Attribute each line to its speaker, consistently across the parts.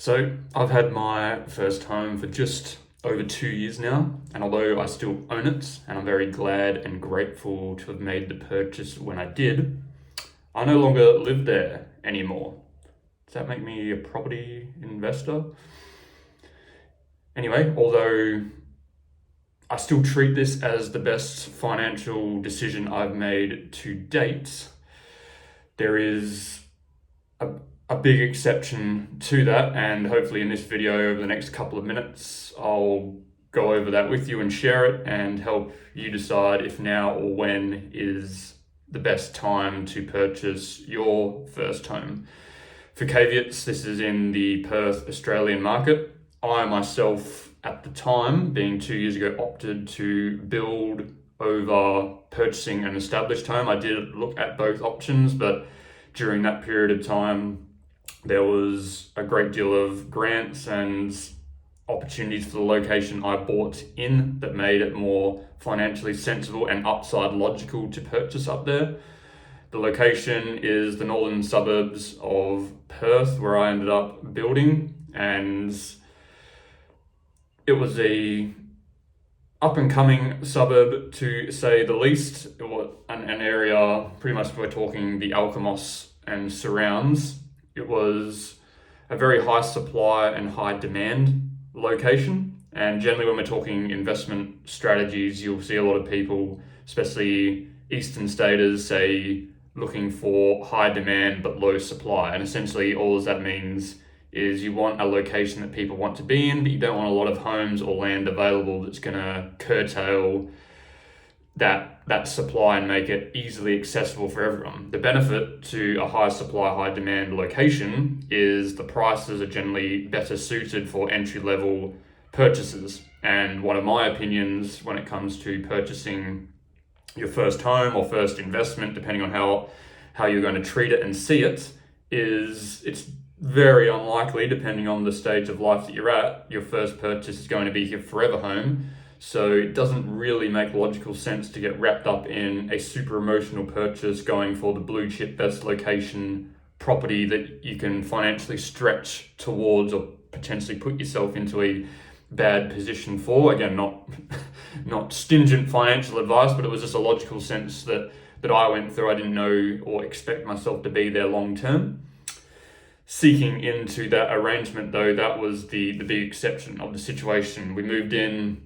Speaker 1: So I've had my first home for just over 2 years now, and although I still own it, and I'm very glad and grateful to have made the purchase when I did, I no longer live there anymore. Does that make me a property investor? Anyway, although I still treat this as the best financial decision I've made to date, there is a, a big exception to that, and hopefully in this video over the next couple of minutes I'll go over that with you and share it and help you decide if now or when is the best time to purchase your first home. For caveats, this is in the Perth Australian market. I myself, at the time, being 2 years ago, opted to build over purchasing an established home. I did look at both options, but during that period of time, there was a great deal of grants and opportunities for the location I bought in that made it more financially sensible and upside logical to purchase up there. The location is the northern suburbs of Perth, where I ended up building, and it was a up-and-coming suburb, to say the least. It was an area, pretty much if we're talking the Alkimos and surrounds, it was a very high supply and high demand location. And generally when we're talking investment strategies, you'll see a lot of people, especially Eastern staters, say looking for high demand but low supply. And essentially all that means is you want a location that people want to be in, but you don't want a lot of homes or land available that's going to curtail that supply and make it easily accessible for everyone. The benefit to a high supply, high demand location is the prices are generally better suited for entry-level purchases. And one of my opinions when it comes to purchasing your first home or first investment, depending on how you're going to treat it and see it, is it's very unlikely, depending on the stage of life that you're at, your first purchase is going to be your forever home. So it doesn't really make logical sense to get wrapped up in a super emotional purchase going for the blue chip best location property that you can financially stretch towards or potentially put yourself into a bad position for. Again, not stingent financial advice, but it was just a logical sense that I went through. I didn't know or expect myself to be there long term. Seeking into that arrangement though, that was the big exception of the situation. We moved in,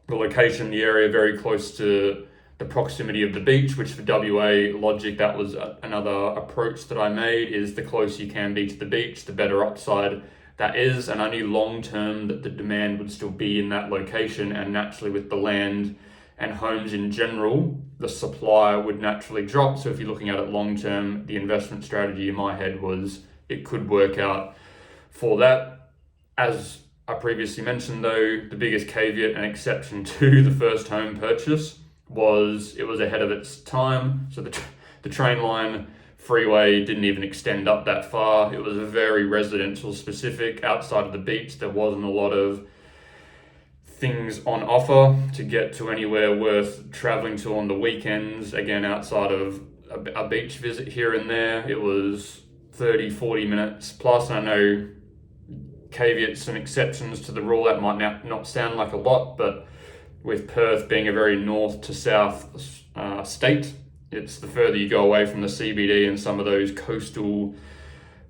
Speaker 1: the location, the area very close to the proximity of the beach, which for WA logic, that was another approach that I made, is the closer you can be to the beach, the better upside that is. And I knew long term that the demand would still be in that location, and naturally with the land and homes in general, the supply would naturally drop. So if you're looking at it long term, the investment strategy in my head was it could work out for that. As I previously mentioned though, the biggest caveat and exception to the first home purchase was it was ahead of its time. So the train line freeway didn't even extend up that far. It was a very residential specific. Outside of the beach, there wasn't a lot of things on offer to get to anywhere worth traveling to on the weekends. Again, outside of a beach visit here and there, it was 30-40 minutes plus. I know caveats and exceptions to the rule, that might not sound like a lot, but with Perth being a very north to south state, it's the further you go away from the CBD and some of those coastal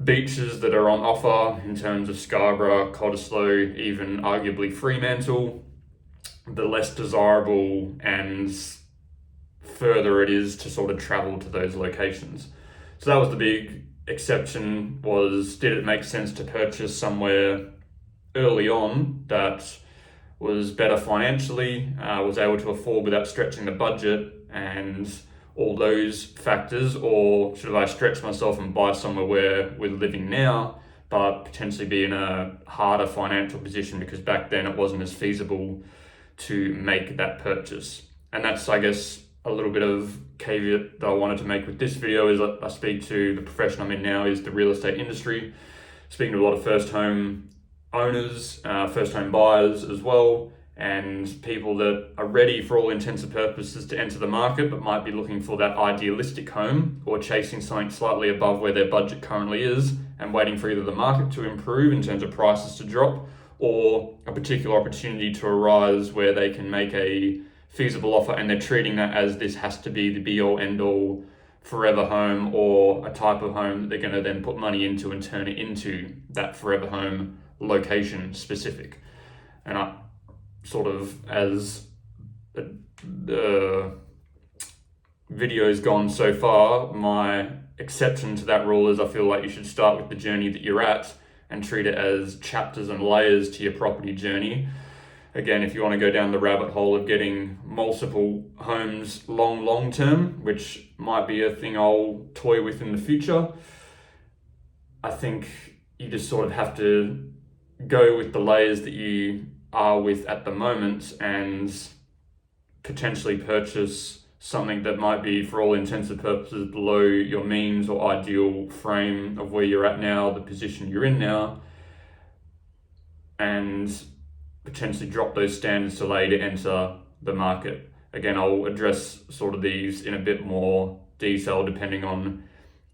Speaker 1: beaches that are on offer in terms of Scarborough, Cottesloe, even arguably Fremantle, the less desirable and further it is to sort of travel to those locations. So that was the big exception, was did it make sense to purchase somewhere early on that was better financially, was able to afford without stretching the budget and all those factors, or should I stretch myself and buy somewhere where we're living now but potentially be in a harder financial position because back then it wasn't as feasible to make that purchase. And that's, I guess, a little bit of caveat that I wanted to make with this video is I speak to the profession I'm in now is the real estate industry, speaking to a lot of first home owners, first home buyers as well, and people that are ready for all intents and purposes to enter the market but might be looking for that idealistic home or chasing something slightly above where their budget currently is and waiting for either the market to improve in terms of prices to drop, or a particular opportunity to arise where they can make a feasible offer and they're treating that as this has to be the be-all end-all forever home, or a type of home that they're going to then put money into and turn it into that forever home, location specific. And I sort of, as the video's gone so far, my exception to that rule is I feel like you should start with the journey that you're at and treat it as chapters and layers to your property journey. Again, if you want to go down the rabbit hole of getting multiple homes long term, which might be a thing I'll toy with in the future, I think you just sort of have to go with the layers that you are with at the moment and potentially purchase something that might be, for all intents and purposes, below your means or ideal frame of where you're at now, the position you're in now, and potentially drop those standards to lay to enter the market. Again, I'll address sort of these in a bit more detail depending on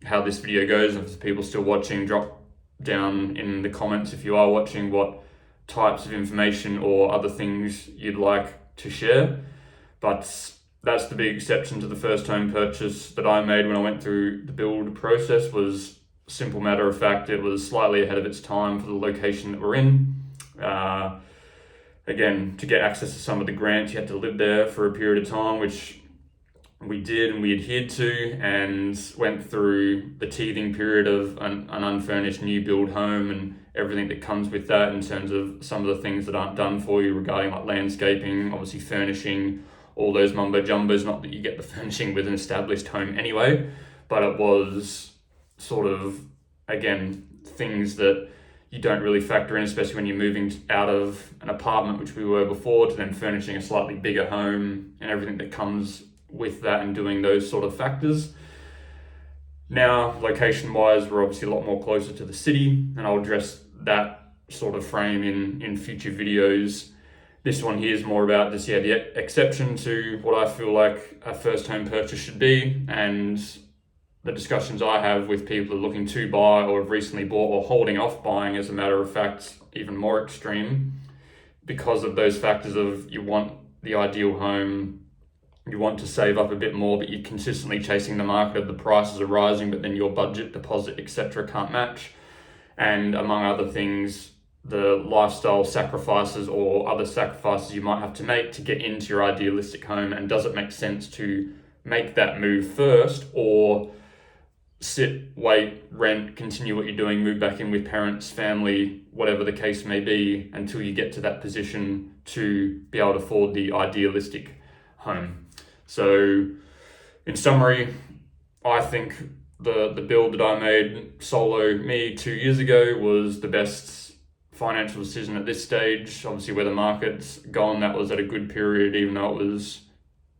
Speaker 1: how this video goes. If people still watching, drop down in the comments if you are watching what types of information or other things you'd like to share. But that's the big exception to the first home purchase that I made when I went through the build process. Was simple matter of fact, it was slightly ahead of its time for the location that we're in. Again, to get access to some of the grants, you had to live there for a period of time, which we did and we adhered to, and went through the teething period of an unfurnished new build home and everything that comes with that in terms of some of the things that aren't done for you regarding like landscaping, obviously furnishing, all those mumbo jumbos. Not that you get the furnishing with an established home anyway, but it was sort of, again, things that you don't really factor in, especially when you're moving out of an apartment, which we were before, to then furnishing a slightly bigger home and everything that comes with that and doing those sort of factors. Now, location-wise, we're obviously a lot more closer to the city, and I'll address that sort of frame in future videos. This one here is more about just, the exception to what I feel like a first home purchase should be, and the discussions I have with people who are looking to buy or have recently bought or holding off buying, as a matter of fact, even more extreme, because of those factors of you want the ideal home, you want to save up a bit more, but you're consistently chasing the market, the prices are rising, but then your budget, deposit, etc. can't match. And among other things, the lifestyle sacrifices or other sacrifices you might have to make to get into your idealistic home. And does it make sense to make that move first, or sit, wait, rent, continue what you're doing, move back in with parents, family, whatever the case may be, until you get to that position to be able to afford the idealistic home? So in summary, I think the build that I made solo me 2 years ago was the best financial decision at this stage. Obviously, where the market's gone, that was at a good period, even though it was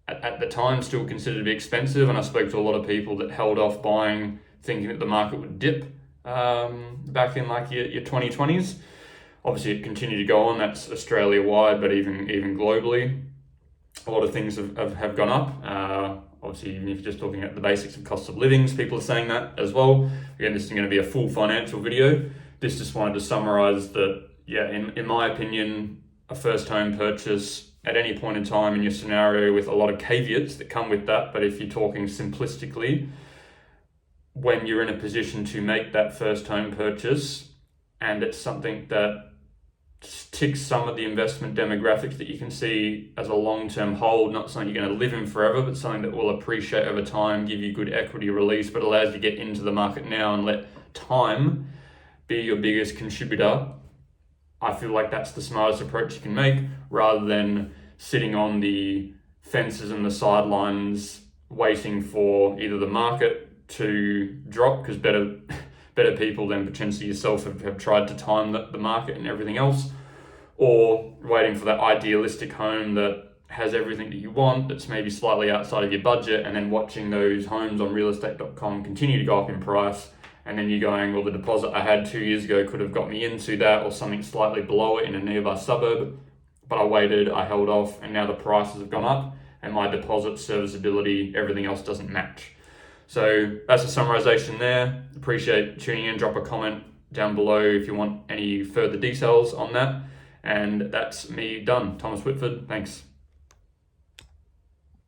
Speaker 1: at the time still considered to be expensive. And I spoke to a lot of people that held off buying thinking that the market would dip back in like your 2020s. Obviously, it continued to go on. That's Australia wide, but even globally, a lot of things have gone up. Obviously, even if you're just looking at the basics of cost of livings, people are saying that as well. Again, this isn't going to be a full financial video. This just wanted to summarize that, in my opinion, a first home purchase at any point in time in your scenario, with a lot of caveats that come with that, but if you're talking simplistically, when you're in a position to make that first home purchase and it's something that ticks some of the investment demographics that you can see as a long-term hold, not something you're going to live in forever, but something that will appreciate over time, give you good equity release, but allows you to get into the market now and let time be your biggest contributor. I feel like that's the smartest approach you can make, rather than sitting on the fences and the sidelines waiting for either the market to drop, because better people than potentially yourself have tried to time the market and everything else, or waiting for that idealistic home that has everything that you want, that's maybe slightly outside of your budget, and then watching those homes on realestate.com continue to go up in price. And then you're going, well, the deposit I had 2 years ago could have got me into that or something slightly below it in a nearby suburb. But I waited, I held off, and now the prices have gone up and my deposit, serviceability, everything else doesn't match. So that's a summarization there. Appreciate tuning in. Drop a comment down below if you want any further details on that. And that's me done. Thomas Whitford, thanks.